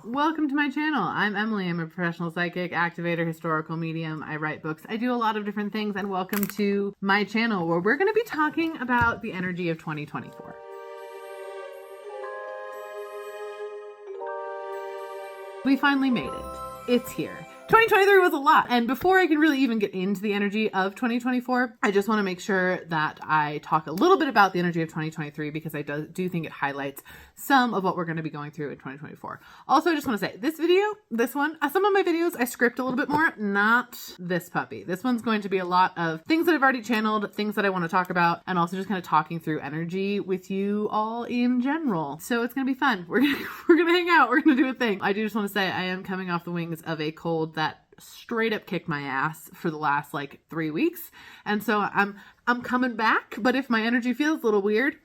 Welcome to my channel. I'm Emily. I'm a professional psychic, activator, historical medium. I write books. I do a lot of different things, and welcome to my channel where we're going to be talking about the energy of 2024. We finally made it. It's here. 2023 was a lot. And before I can really even get into the energy of 2024, I just want to make sure that I talk a little bit about the energy of 2023 because I do think it highlights some of what we're going to be going through in 2024. Also, I just want to say this video, this one, some of my videos, I script a little bit more, not this puppy. This one's going to be a lot of things that I've already channeled, things that I want to talk about, and also just kind of talking through energy with you all in general. So it's going to be fun. We're going to hang out. We're going to do a thing. I do just want to say I am coming off the wings of a cold that straight up kicked my ass for the last like 3 weeks. And so I'm coming back, but if my energy feels a little weird,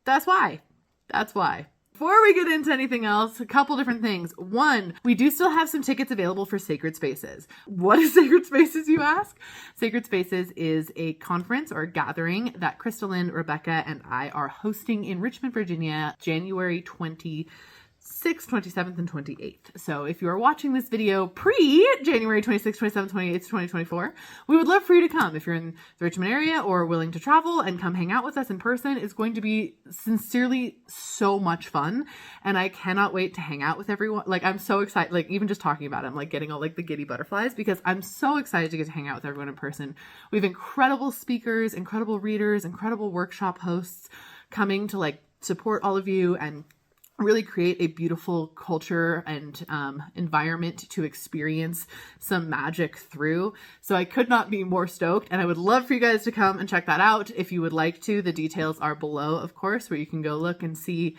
that's why. That's why. Before we get into anything else, a couple different things. One, we do still have some tickets available for Sacred Spaces. What is Sacred Spaces, you ask? Sacred Spaces is a conference or a gathering that Crystalline, Rebecca, and I are hosting in Richmond, Virginia, January 26th, 27th, and 28th. So if you are watching this video pre-January 26th, 27th, 28th, 2024, we would love for you to come. If you're in the Richmond area or willing to travel and come hang out with us in person, it's going to be sincerely so much fun. And I cannot wait to hang out with everyone. Like, I'm so excited, like even just talking about it, I'm like getting all like the giddy butterflies because I'm so excited to get to hang out with everyone in person. We have incredible speakers, incredible readers, incredible workshop hosts coming to like support all of you and really create a beautiful culture and environment to experience some magic through. So I could not be more stoked, and I would love for you guys to come and check that out if you would like to. The details are below, of course, where you can go look and see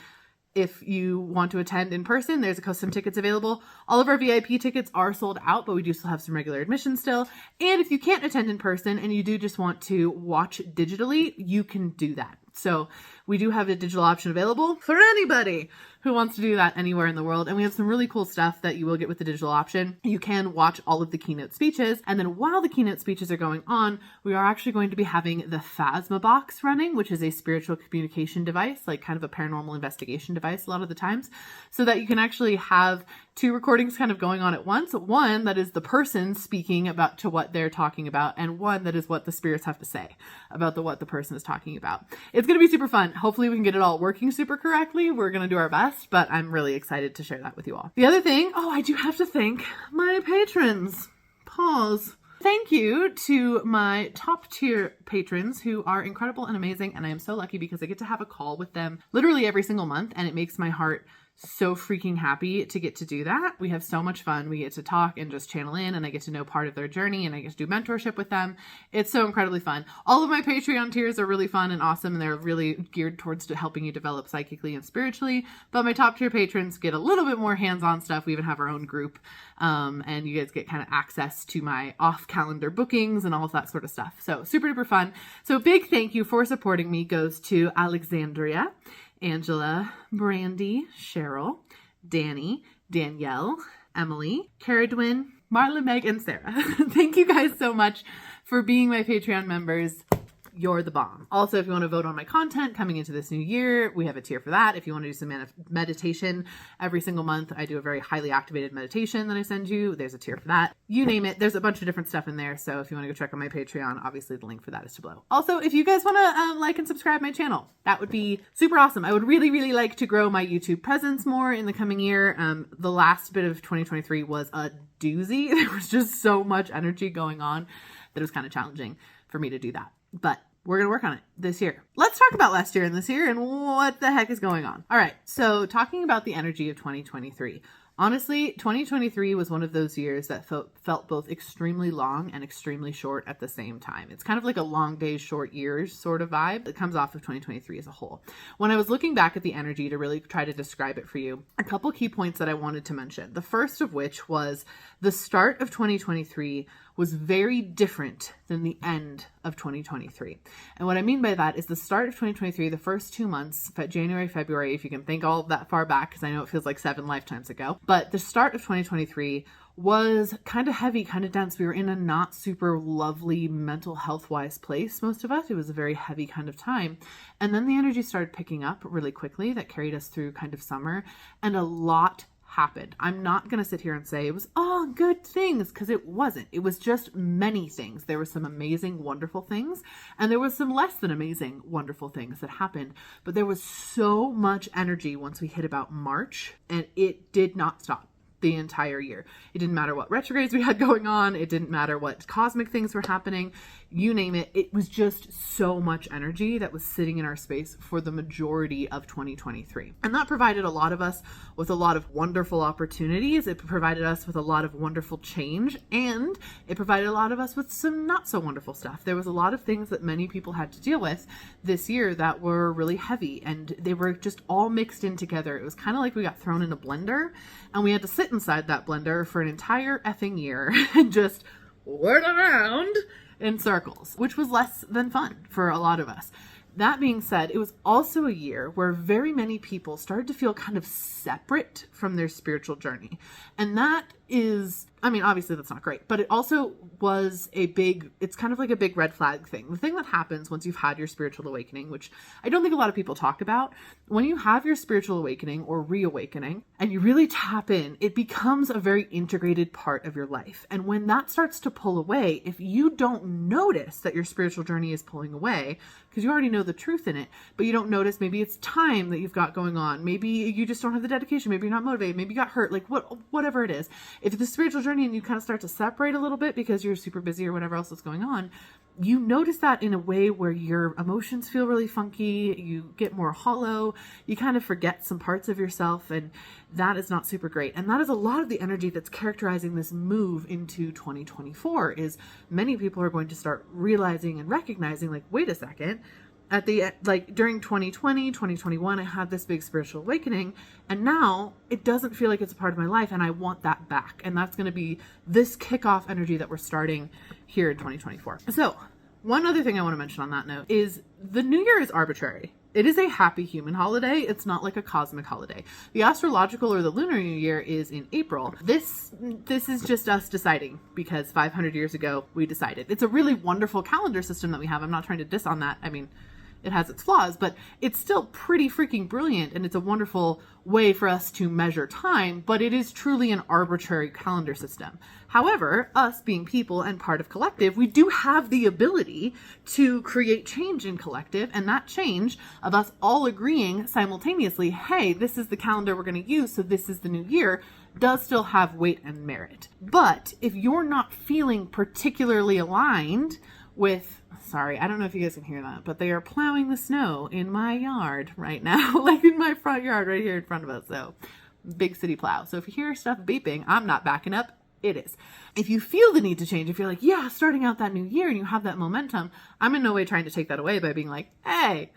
if you want to attend in person. There's a custom tickets available. All of our VIP tickets are sold out, but we do still have some regular admission still. And if you can't attend in person and you do just want to watch digitally, you can do that. So we do have a digital option available for anybody who wants to do that anywhere in the world. And we have some really cool stuff that you will get with the digital option. You can watch all of the keynote speeches. And then while the keynote speeches are going on, we are actually going to be having the Phasma box running, which is a spiritual communication device, like kind of a paranormal investigation device a lot of the times, so that you can actually have two recordings kind of going on at once. One that is the person speaking about to what they're talking about, and one that is what the spirits have to say about what the person is talking about. It's going to be super fun. Hopefully we can get it all working super correctly. We're going to do our best, but I'm really excited to share that with you all. The other thing, I do have to thank my patrons. Pause. Thank you to my top tier patrons who are incredible and amazing. And I am so lucky because I get to have a call with them literally every single month. And it makes my heart so freaking happy to get to do that. We have so much fun. We get to talk and just channel in, and I get to know part of their journey, and I get to do mentorship with them. It's so incredibly fun. All of my Patreon tiers are really fun and awesome, and they're really geared towards helping you develop psychically and spiritually. But my top tier patrons get a little bit more hands-on stuff. We even have our own group, and you guys get kind of access to my off-calendar bookings and all of that sort of stuff. So super duper fun. So big thank you for supporting me goes to Alexandria, Angela, Brandy, Cheryl, Danny, Danielle, Emily, Caradwin, Marla, Meg, and Sarah. Thank you guys so much for being my Patreon members. You're the bomb. Also, if you want to vote on my content coming into this new year, we have a tier for that. If you want to do some meditation every single month, I do a very highly activated meditation that I send you. There's a tier for that. You name it. There's a bunch of different stuff in there. So if you want to go check on my Patreon, obviously the link for that is below. Also, if you guys want to like and subscribe my channel, that would be super awesome. I would really, really like to grow my YouTube presence more in the coming year. The last bit of 2023 was a doozy. There was just so much energy going on that it was kind of challenging for me to do that. But we're going to work on it this year. Let's talk about last year and this year and what the heck is going on. All right. So talking about the energy of 2023. Honestly, 2023 was one of those years that felt both extremely long and extremely short at the same time. It's kind of like a long days, short years sort of vibe that comes off of 2023 as a whole. When I was looking back at the energy to really try to describe it for you, a couple key points that I wanted to mention. The first of which was the start of 2023 was very different than the end of 2023. And what I mean by that is the start of 2023, the first 2 months, January, February, if you can think all of that far back, because I know it feels like 7 lifetimes ago, but the start of 2023 was kind of heavy, kind of dense. We were in a not super lovely mental health wise place, most of us. It was a very heavy kind of time. And then the energy started picking up really quickly that carried us through kind of summer, and a lot happened. I'm not going to sit here and say it was all good things, because it wasn't. It was just many things. There were some amazing, wonderful things, and there was some less than amazing, wonderful things that happened. But there was so much energy once we hit about March, and it did not stop the entire year. It didn't matter what retrogrades we had going on. It didn't matter what cosmic things were happening. You name it. It was just so much energy that was sitting in our space for the majority of 2023. And that provided a lot of us with a lot of wonderful opportunities. It provided us with a lot of wonderful change, and it provided a lot of us with some not so wonderful stuff. There was a lot of things that many people had to deal with this year that were really heavy, and they were just all mixed in together. It was kind of like we got thrown in a blender, and we had to sit inside that blender for an entire effing year and just whirl around in circles, which was less than fun for a lot of us. That being said, it was also a year where very many people started to feel kind of separate from their spiritual journey. And that is, I mean, obviously that's not great, but it also was it's kind of like a big red flag thing. The thing that happens once you've had your spiritual awakening, which I don't think a lot of people talk about, when you have your spiritual awakening or reawakening and you really tap in, it becomes a very integrated part of your life. And when that starts to pull away, if you don't notice that your spiritual journey is pulling away, because you already know the truth in it, but you don't notice, maybe it's time that you've got going on. Maybe you just don't have the dedication. Maybe you're not motivated. Maybe you got hurt, like whatever it is. If it's a spiritual journey and you kind of start to separate a little bit because you're super busy or whatever else is going on, you notice that in a way where your emotions feel really funky, you get more hollow, you kind of forget some parts of yourself, and that is not super great. And that is a lot of the energy that's characterizing this move into 2024, is many people are going to start realizing and recognizing, like, wait a second, during 2020, 2021, I had this big spiritual awakening, and now it doesn't feel like it's a part of my life, and I want that back. And that's going to be this kickoff energy that we're starting here in 2024. So one other thing I want to mention on that note is the new year is arbitrary. It is a happy human holiday. It's not like a cosmic holiday. The astrological or the lunar new year is in April. This is just us deciding, because 500 years ago we decided. It's a really wonderful calendar system that we have. I'm not trying to diss on that. I mean, it has its flaws, but it's still pretty freaking brilliant, and it's a wonderful way for us to measure time, but it is truly an arbitrary calendar system. However, us being people and part of collective, we do have the ability to create change in collective, and that change of us all agreeing simultaneously, hey, this is the calendar we're going to use, so this is the new year, does still have weight and merit. But if you're not feeling particularly aligned with, sorry, I don't know if you guys can hear that, but they are plowing the snow in my yard right now, like in my front yard right here in front of us. So big city plow. So if you hear stuff beeping, I'm not backing up. It is. If you feel the need to change, if you're like, yeah, starting out that new year and you have that momentum, I'm in no way trying to take that away by being like, hey,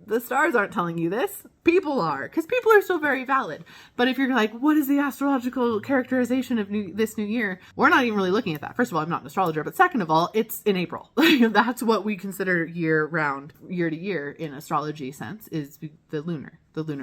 the stars aren't telling you this. People are, because people are still very valid. But if you're like, what is the astrological characterization of this new year? We're not even really looking at that. First of all, I'm not an astrologer, but second of all, it's in April. That's what we consider year round, year to year in astrology sense, is the lunar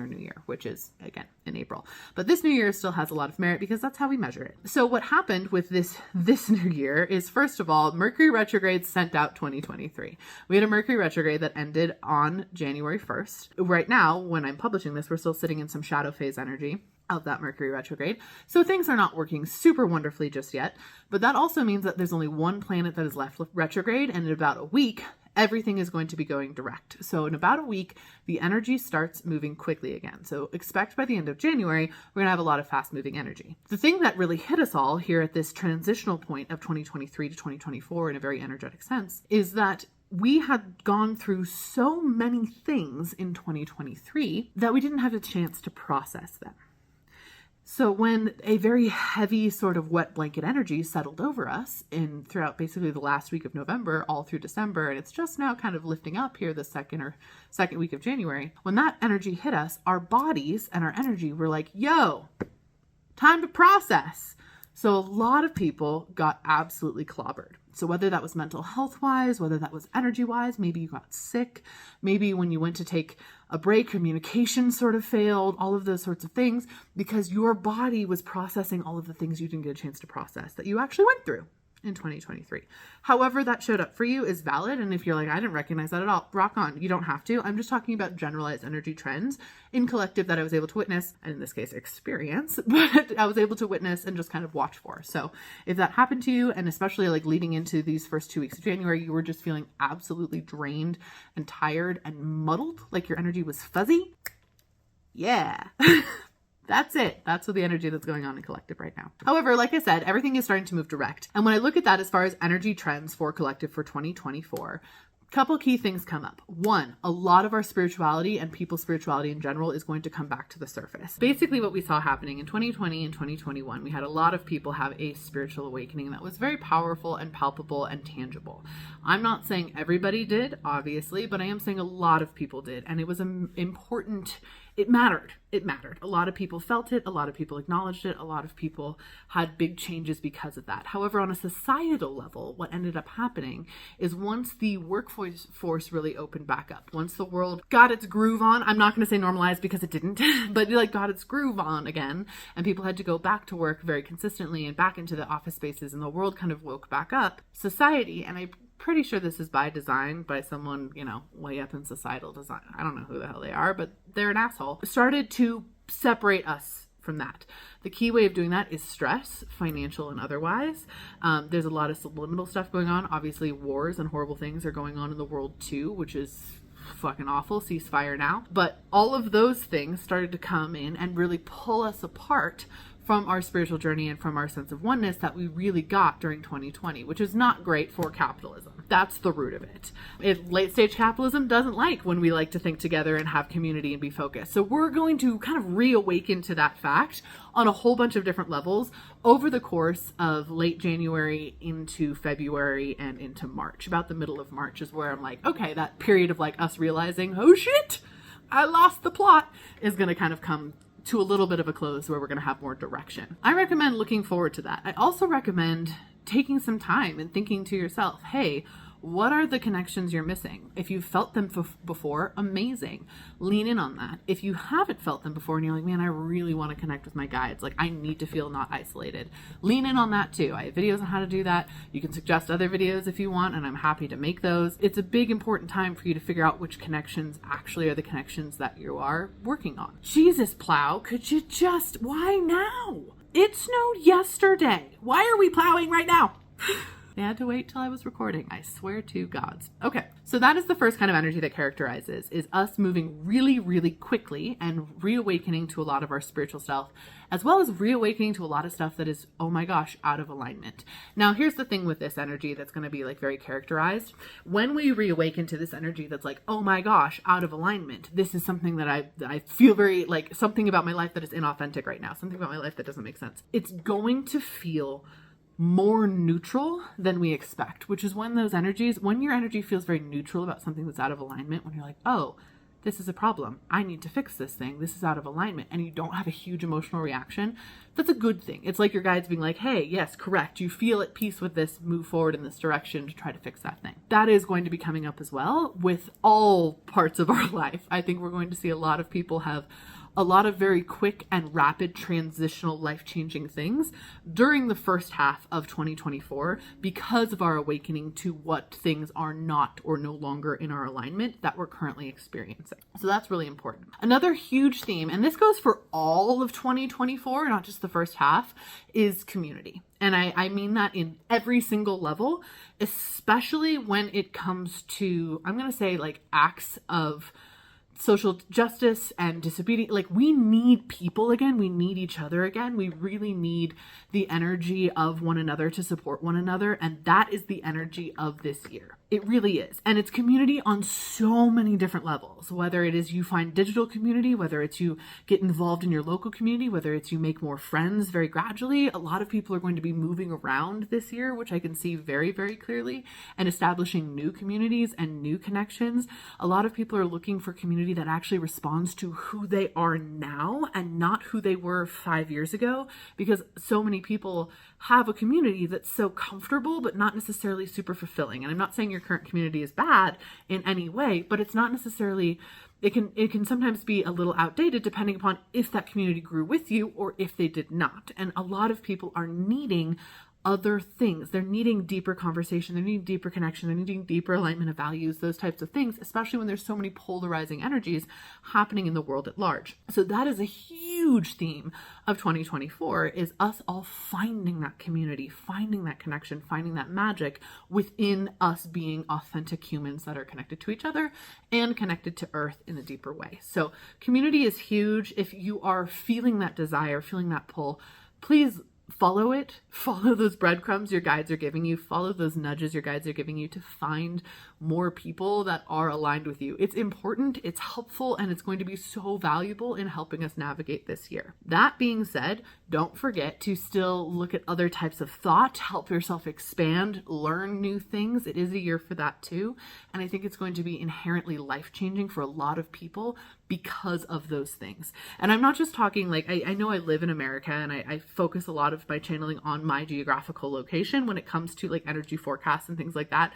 new year, which is again in April. But this new year still has a lot of merit because that's how we measure it. So what happened with this new year is, first of all, Mercury retrograde sent out 2023. We had a Mercury retrograde that ended on January 1st. Right now, when I'm publishing this, we're still sitting in some shadow phase energy of that Mercury retrograde. So things are not working super wonderfully just yet, but that also means that there's only one planet that is left retrograde, and in about a week, everything is going to be going direct. So in about a week, the energy starts moving quickly again. So expect by the end of January, we're going to have a lot of fast moving energy. The thing that really hit us all here at this transitional point of 2023 to 2024 in a very energetic sense is that we had gone through so many things in 2023 that we didn't have a chance to process them. So when a very heavy sort of wet blanket energy settled over us throughout basically the last week of November, all through December, and it's just now kind of lifting up here the second week of January, when that energy hit us, our bodies and our energy were like, yo, time to process. So a lot of people got absolutely clobbered. So whether that was mental health wise, whether that was energy wise, maybe you got sick, maybe when you went to take a break, communication sort of failed, all of those sorts of things, because your body was processing all of the things you didn't get a chance to process that you actually went through. in 2023. However that showed up for you is valid. And if you're like, I didn't recognize that at all, rock on. You don't have to. I'm just talking about generalized energy trends in collective that I was able to witness, and in this case, experience, but I was able to witness and just kind of watch for. So if that happened to you, and especially like leading into these first 2 weeks of January, you were just feeling absolutely drained and tired and muddled, like your energy was fuzzy. Yeah. That's it. That's what the energy that's going on in collective right now. However, like I said, everything is starting to move direct. And when I look at that as far as energy trends for collective for 2024, couple key things come up. One, a lot of our spirituality and people's spirituality in general is going to come back to the surface. Basically what we saw happening in 2020 and 2021, we had a lot of people have a spiritual awakening that was very powerful and palpable and tangible. I'm not saying everybody did, obviously, but I am saying a lot of people did. And it was important. It mattered. It mattered. A lot of people felt it. A lot of people acknowledged it. A lot of people had big changes because of that. However, on a societal level, what ended up happening is once the workforce really opened back up, once the world got its groove on, I'm not going to say normalized because it didn't, but like got its groove on again, and people had to go back to work very consistently and back into the office spaces, and the world kind of woke back up, society, and I'm pretty sure this is by design by someone, way up in societal design. I don't know who the hell they are, but they're an asshole. Started to separate us from that. The key way of doing that is stress, financial and otherwise. There's a lot of subliminal stuff going on. Obviously, wars and horrible things are going on in the world too, which is fucking awful. Ceasefire now. But all of those things started to come in and really pull us apart from our spiritual journey and from our sense of oneness that we really got during 2020, which is not great for capitalism. That's the root of it. Late stage capitalism doesn't like when we like to think together and have community and be focused. So we're going to kind of reawaken to that fact on a whole bunch of different levels over the course of late January into February and into March. About the middle of March is where I'm like, okay, that period of like us realizing, oh shit, I lost the plot, is going to kind of come to a little bit of a close where we're going to have more direction. I recommend looking forward to that. I also recommend taking some time and thinking to yourself, hey, what are the connections you're missing? If you've felt them before, amazing. Lean in on that. If you haven't felt them before and you're like, man, I really want to connect with my guides, like I need to feel not isolated, lean in on that too. I have videos on how to do that. You can suggest other videos if you want, and I'm happy to make those. It's a big, important time for you to figure out which connections actually are the connections that you are working on. Jesus, Plow, could you just, why now? It snowed yesterday. Why are we plowing right now? They had to wait till I was recording. I swear to gods. Okay, so that is the first kind of energy that characterizes is us moving really, really quickly and reawakening to a lot of our spiritual self, as well as reawakening to a lot of stuff that is, oh my gosh, out of alignment. Now, here's the thing with this energy that's going to be like very characterized. When we reawaken to this energy that's like, oh my gosh, out of alignment, this is something that I feel very like something about my life that is inauthentic right now, something about my life that doesn't make sense. It's going to feel more neutral than we expect, which is when your energy feels very neutral about something that's out of alignment, when you're like, oh, this is a problem. I need to fix this thing. This is out of alignment. And you don't have a huge emotional reaction. That's a good thing. It's like your guides being like, hey, yes, correct. You feel at peace with this, move forward in this direction to try to fix that thing. That is going to be coming up as well with all parts of our life. I think we're going to see a lot of people have a lot of very quick and rapid transitional life-changing things during the first half of 2024 because of our awakening to what things are not or no longer in our alignment that we're currently experiencing. So that's really important. Another huge theme, and this goes for all of 2024, not just the first half, is community. And I mean that in every single level, especially when it comes to, I'm going to say like acts of social justice and disobedience. Like we need people again. We need each other again. We really need the energy of one another to support one another. And that is the energy of this year. It really is. And it's community on so many different levels, whether it is you find digital community, whether it's you get involved in your local community, whether it's you make more friends very gradually. A lot of people are going to be moving around this year, which I can see very, very clearly, and establishing new communities and new connections. A lot of people are looking for community that actually responds to who they are now and not who they were 5 years ago, because so many people have a community that's so comfortable but not necessarily super fulfilling. And I'm not saying your current community is bad in any way, but it's not necessarily, it can sometimes be a little outdated depending upon if that community grew with you or if they did not. And a lot of people are needing other things. They're needing deeper conversation. They're needing deeper connection. They're needing deeper alignment of values, those types of things, especially when there's so many polarizing energies happening in the world at large. So that is a huge theme of 2024, is us all finding that community, finding that connection, finding that magic within us being authentic humans that are connected to each other and connected to Earth in a deeper way. So community is huge. If you are feeling that desire, feeling that pull, please follow it. Follow those breadcrumbs your guides are giving you. Follow those nudges your guides are giving you to find more people that are aligned with you. It's important, it's helpful, and it's going to be so valuable in helping us navigate this year. That being said, don't forget to still look at other types of thought, help yourself expand, learn new things. It is a year for that too. And I think it's going to be inherently life-changing for a lot of people because of those things. And I'm not just talking like, I know I live in America and I focus a lot of my channeling on my geographical location when it comes to like energy forecasts and things like that,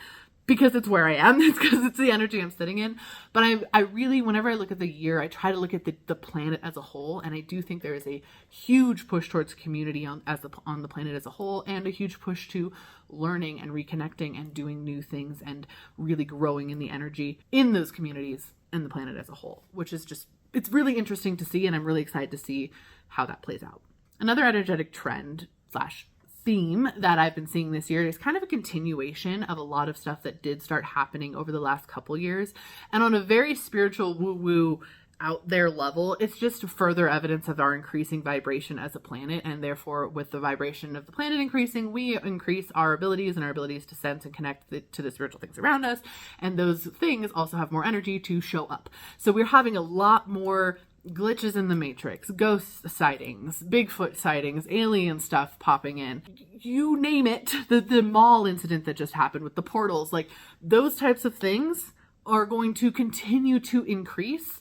because it's where I am. It's because it's the energy I'm sitting in. But I really, whenever I look at the year, I try to look at the planet as a whole. And I do think there is a huge push towards community on the planet as a whole, and a huge push to learning and reconnecting and doing new things and really growing in the energy in those communities and the planet as a whole, which is just, it's really interesting to see. And I'm really excited to see how that plays out. Another energetic trend / theme that I've been seeing this year is kind of a continuation of a lot of stuff that did start happening over the last couple years. And on a very spiritual woo-woo out there level, it's just further evidence of our increasing vibration as a planet. And therefore, with the vibration of the planet increasing, we increase our abilities and our abilities to sense and connect to the spiritual things around us. And those things also have more energy to show up. So we're having a lot more glitches in the matrix, ghost sightings, Bigfoot sightings, alien stuff popping in, you name it. The mall incident that just happened with the portals, like those types of things are going to continue to increase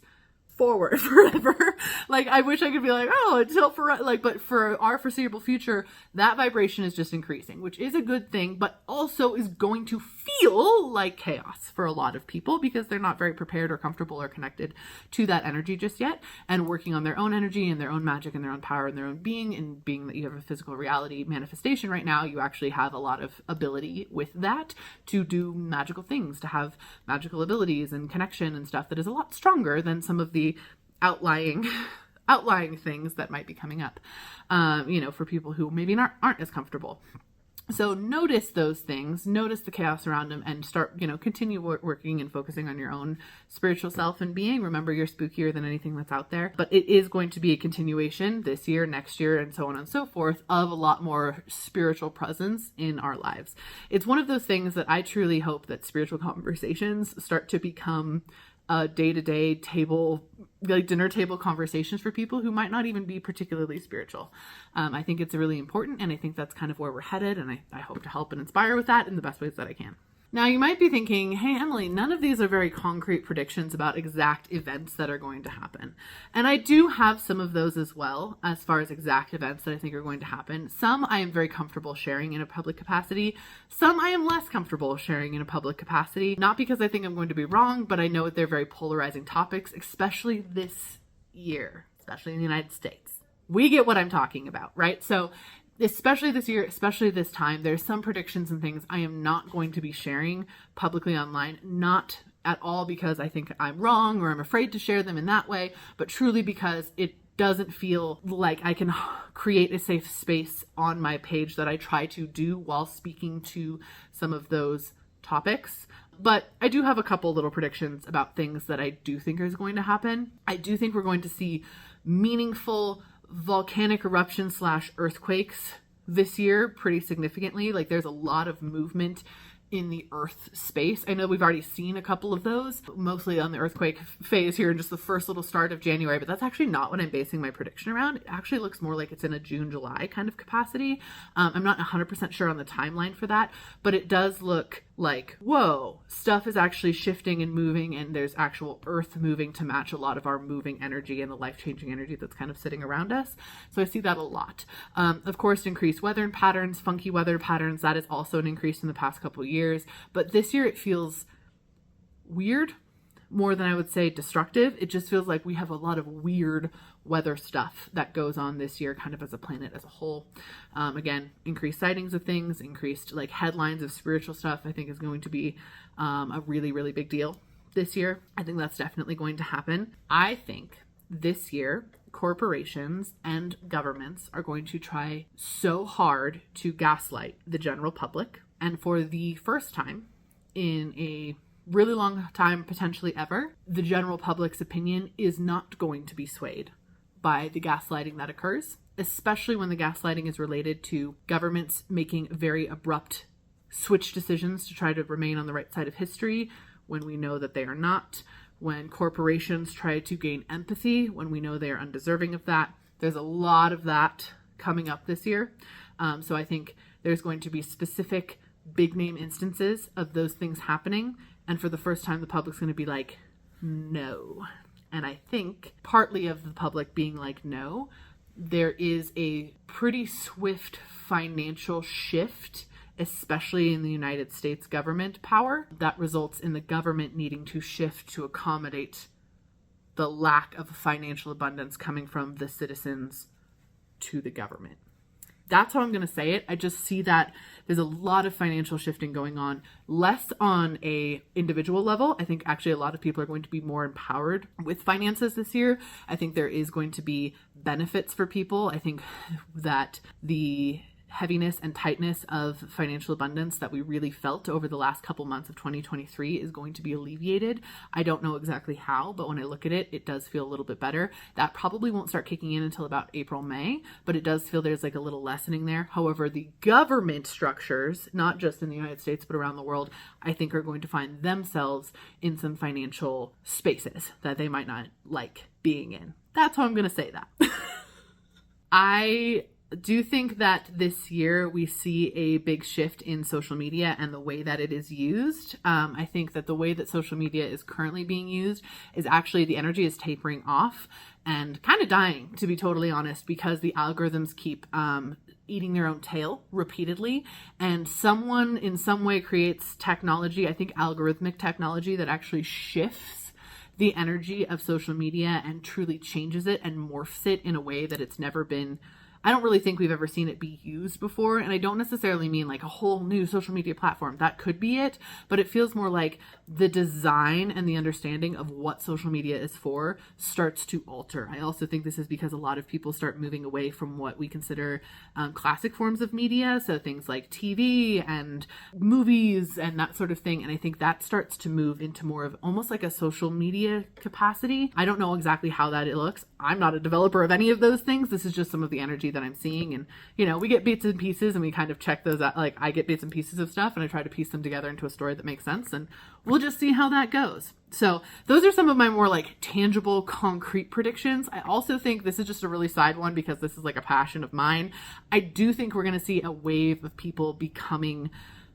forward forever. Like, I wish I could be like, oh, until but for our foreseeable future, that vibration is just increasing, which is a good thing, but also is going to feel like chaos for a lot of people because they're not very prepared or comfortable or connected to that energy just yet, and working on their own energy and their own magic and their own power and their own being. And being that you have a physical reality manifestation right now, you actually have a lot of ability with that to do magical things, to have magical abilities and connection and stuff that is a lot stronger than some of the outlying things that might be coming up, for people who maybe aren't as comfortable. So notice those things, notice the chaos around them, and start, continue working and focusing on your own spiritual self and being. Remember, you're spookier than anything that's out there, but it is going to be a continuation this year, next year, and so on and so forth, of a lot more spiritual presence in our lives. It's one of those things that I truly hope that spiritual conversations start to become day-to-day table, like dinner table conversations for people who might not even be particularly spiritual. I think it's really important, and I think that's kind of where we're headed, and I hope to help and inspire with that in the best ways that I can. Now, you might be thinking, hey, Emily, none of these are very concrete predictions about exact events that are going to happen. And I do have some of those as well, as far as exact events that I think are going to happen. Some I am very comfortable sharing in a public capacity. Some I am less comfortable sharing in a public capacity. Not because I think I'm going to be wrong, but I know that they're very polarizing topics, especially this year, especially in the United States. We get what I'm talking about, right? So especially this year, especially this time, there's some predictions and things I am not going to be sharing publicly online, not at all because I think I'm wrong or I'm afraid to share them in that way, but truly because it doesn't feel like I can create a safe space on my page that I try to do while speaking to some of those topics. But I do have a couple little predictions about things that I do think is going to happen. I do think we're going to see meaningful volcanic eruption / earthquakes this year pretty significantly. Like, there's a lot of movement in the earth space. I know we've already seen a couple of those, mostly on the earthquake phase here in just the first little start of January, but that's actually not what I'm basing my prediction around. It actually looks more like it's in a June, July kind of capacity. I'm not 100% sure on the timeline for that, but it does look like, whoa, stuff is actually shifting and moving, and there's actual earth moving to match a lot of our moving energy and the life-changing energy that's kind of sitting around us. So I see that a lot. Of course, increased weather patterns, funky weather patterns, that is also an increase in the past couple of years. But this year it feels weird, more than I would say destructive. It just feels like we have a lot of weird weather stuff that goes on this year, kind of as a planet as a whole. Again, increased sightings of things, increased like headlines of spiritual stuff, I think is going to be a really, really big deal this year. I think that's definitely going to happen. I think this year, corporations and governments are going to try so hard to gaslight the general public. And for the first time in a really long time, potentially ever, the general public's opinion is not going to be swayed by the gaslighting that occurs, especially when the gaslighting is related to governments making very abrupt switch decisions to try to remain on the right side of history when we know that they are not, when corporations try to gain empathy when we know they are undeserving of that. There's a lot of that coming up this year. So I think there's going to be specific big name instances of those things happening. And for the first time, the public's going to be like, no. And I think partly of the public being like, no, there is a pretty swift financial shift, especially in the United States government power, that results in the government needing to shift to accommodate the lack of financial abundance coming from the citizens to the government. That's how I'm going to say it. I just see that there's a lot of financial shifting going on, less on a individual level. I think actually a lot of people are going to be more empowered with finances this year. I think there is going to be benefits for people. I think that the heaviness and tightness of financial abundance that we really felt over the last couple months of 2023 is going to be alleviated. I don't know exactly how, but when I look at it, it does feel a little bit better. That probably won't start kicking in until about April, May, but it does feel there's like a little lessening there. However, the government structures, not just in the United States, but around the world, I think are going to find themselves in some financial spaces that they might not like being in. That's how I'm going to say that. I do think that this year we see a big shift in social media and the way that it is used. I think that the way that social media is currently being used is actually the energy is tapering off and kind of dying, to be totally honest, because the algorithms keep eating their own tail repeatedly, and someone in some way creates technology, I think algorithmic technology, that actually shifts the energy of social media and truly changes it and morphs it in a way that it's never been. I don't really think we've ever seen it be used before. And I don't necessarily mean like a whole new social media platform. That could be it, but it feels more like the design and the understanding of what social media is for starts to alter. I also think this is because a lot of people start moving away from what we consider classic forms of media. So things like TV and movies and that sort of thing. And I think that starts to move into more of almost like a social media capacity. I don't know exactly how that it looks. I'm not a developer of any of those things. This is just some of the energy that I'm seeing. And, you know, we get bits and pieces and we kind of check those out. Like I get bits and pieces of stuff and I try to piece them together into a story that makes sense. And we'll just see how that goes. So those are some of my more like tangible, concrete predictions. I also think this is just a really side one because this is like a passion of mine. I do think we're going to see a wave of people becoming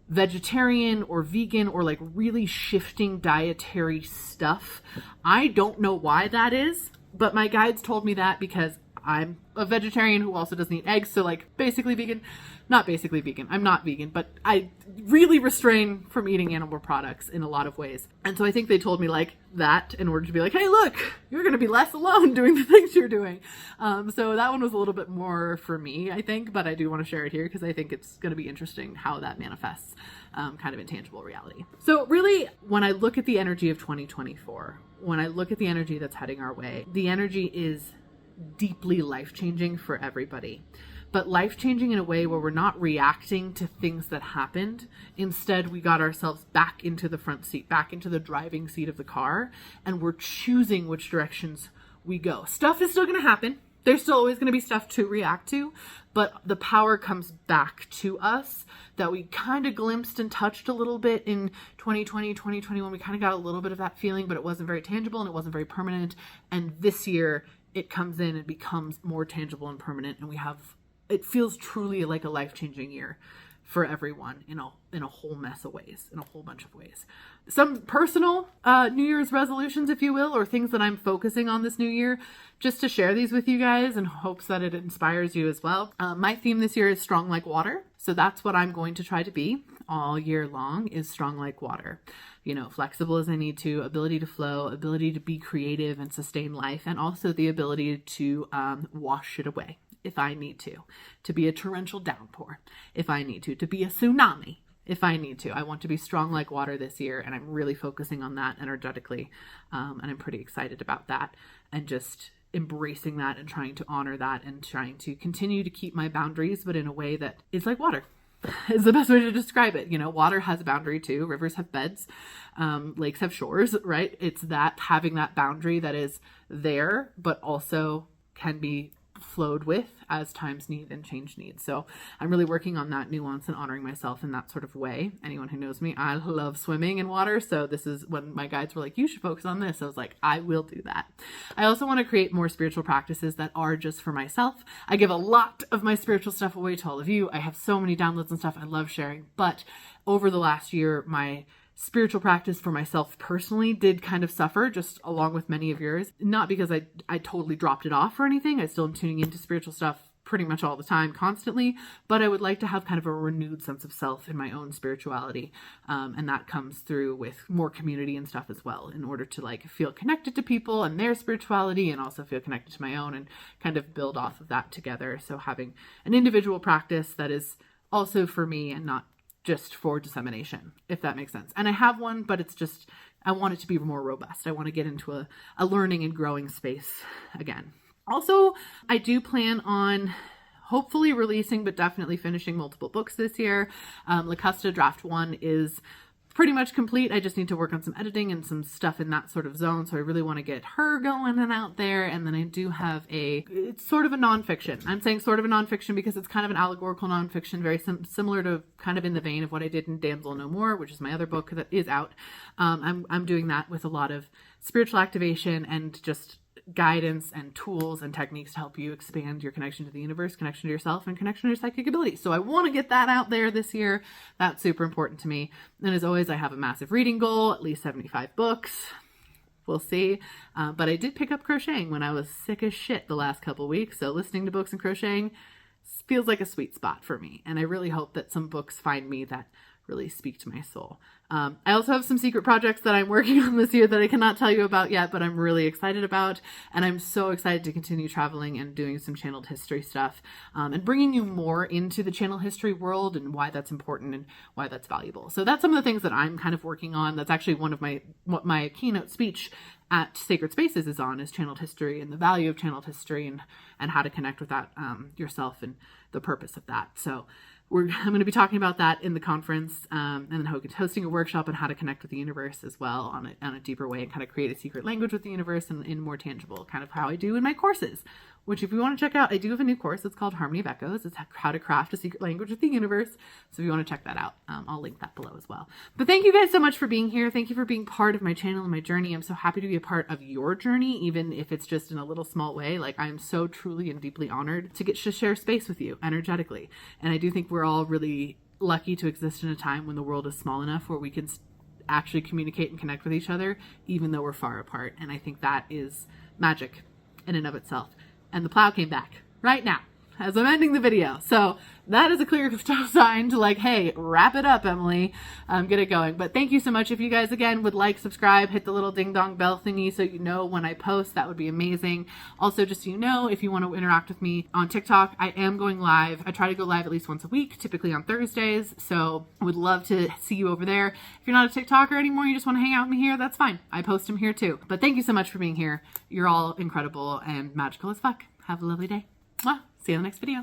vegetarian or vegan or like really shifting dietary stuff. I don't know why that is, but my guides told me that because I'm a vegetarian who also doesn't eat eggs. So like basically vegan, not basically vegan. I'm not vegan, but I really restrain from eating animal products in a lot of ways. And so I think they told me like that in order to be like, hey, look, you're going to be less alone doing the things you're doing. So that one was a little bit more for me, I think, but I do want to share it here because I think it's going to be interesting how that manifests kind of in tangible reality. So really, when I look at the energy of 2024, when I look at the energy that's heading our way, the energy is deeply life-changing for everybody, but life-changing in a way where we're not reacting to things that happened. Instead, we got ourselves back into the front seat, back into the driving seat of the car, and we're choosing which directions we go. Stuff is still going to happen. There's still always going to be stuff to react to, but the power comes back to us that we kind of glimpsed and touched a little bit in 2020, 2021. We kind of got a little bit of that feeling, but it wasn't very tangible and it wasn't very permanent. And this year, it comes in and becomes more tangible and permanent, and it feels truly like a life-changing year for everyone in a whole mess of ways, in a whole bunch of ways. Some personal New Year's resolutions, if you will, or things that I'm focusing on this new year, just to share these with you guys in hopes that it inspires you as well. My theme this year is strong like water. So that's what I'm going to try to be all year long is strong like water. You know, flexible as I need to, ability to flow, ability to be creative and sustain life, and also the ability to wash it away if I need to be a torrential downpour if I need to be a tsunami if I need to. I want to be strong like water this year, and I'm really focusing on that energetically, and I'm pretty excited about that, and just embracing that and trying to honor that and trying to continue to keep my boundaries, but in a way that is like water. Is the best way to describe it. You know, water has a boundary too. Rivers have beds. Lakes have shores, right? It's that having that boundary that is there, but also can be flowed with as times need and change needs. So I'm really working on that nuance and honoring myself in that sort of way. Anyone who knows me, I love swimming in water. So this is when my guides were like, you should focus on this. I was like, I will do that. I also want to create more spiritual practices that are just for myself. I give a lot of my spiritual stuff away to all of you. I have so many downloads and stuff I love sharing, but over the last year, my spiritual practice for myself personally did kind of suffer, just along with many of yours. Not because I totally dropped it off or anything. I still am tuning into spiritual stuff pretty much all the time, constantly, but I would like to have kind of a renewed sense of self in my own spirituality. And that comes through with more community and stuff as well, in order to like feel connected to people and their spirituality, and also feel connected to my own and kind of build off of that together. So having an individual practice that is also for me and not just for dissemination, if that makes sense. And I have one, but it's just, I want it to be more robust. I want to get into a learning and growing space again. Also, I do plan on hopefully releasing, but definitely finishing multiple books this year. La Costa Draft 1 is pretty much complete. I just need to work on some editing and some stuff in that sort of zone. So I really want to get her going and out there. And then I do have it's sort of a nonfiction. I'm saying sort of a nonfiction because it's kind of an allegorical nonfiction, very similar to kind of in the vein of what I did in Damsel No More, which is my other book that is out. I'm doing that with a lot of spiritual activation and just guidance and tools and techniques to help you expand your connection to the universe, connection to yourself, and connection to your psychic abilities. So I want to get that out there this year. That's super important to me. And as always, I have a massive reading goal, at least 75 books. We'll see. But I did pick up crocheting when I was sick as shit the last couple weeks. So listening to books and crocheting feels like a sweet spot for me. And I really hope that some books find me that really speak to my soul. I also have some secret projects that I'm working on this year that I cannot tell you about yet, but I'm really excited about. And I'm so excited to continue traveling and doing some channeled history stuff, and bringing you more into the channel history world and why that's important and why that's valuable. So that's some of the things that I'm kind of working on. That's actually one of what my keynote speech at Sacred Spaces is on, is channeled history and the value of channeled history and how to connect with that yourself and the purpose of that. So I'm going to be talking about that in the conference, and then hosting a workshop on how to connect with the universe as well on a deeper way, and kind of create a secret language with the universe and in more tangible, kind of how I do in my courses, which if you want to check out, I do have a new course. It's called Harmony of Echoes. It's how to craft a secret language with the universe. So if you want to check that out, I'll link that below as well. But thank you guys so much for being here. Thank you for being part of my channel and my journey. I'm so happy to be a part of your journey, even if it's just in a little small way. Like, I'm so truly and deeply honored to get to share space with you energetically. And I do think we're all really lucky to exist in a time when the world is small enough where we can actually communicate and connect with each other, even though we're far apart. And I think that is magic in and of itself. And the plow came back right now as I'm ending the video. So that is a clear sign to like, hey, wrap it up, Emily. Get it going. But thank you so much. If you guys, again, would like, subscribe, hit the little ding dong bell thingy so you know when I post, that would be amazing. Also, just so you know, if you want to interact with me on TikTok, I am going live. I try to go live at least once a week, typically on Thursdays. So would love to see you over there. If you're not a TikToker anymore, you just want to hang out with me here, that's fine. I post them here too. But thank you so much for being here. You're all incredible and magical as fuck. Have a lovely day. Mwah. See you in the next video.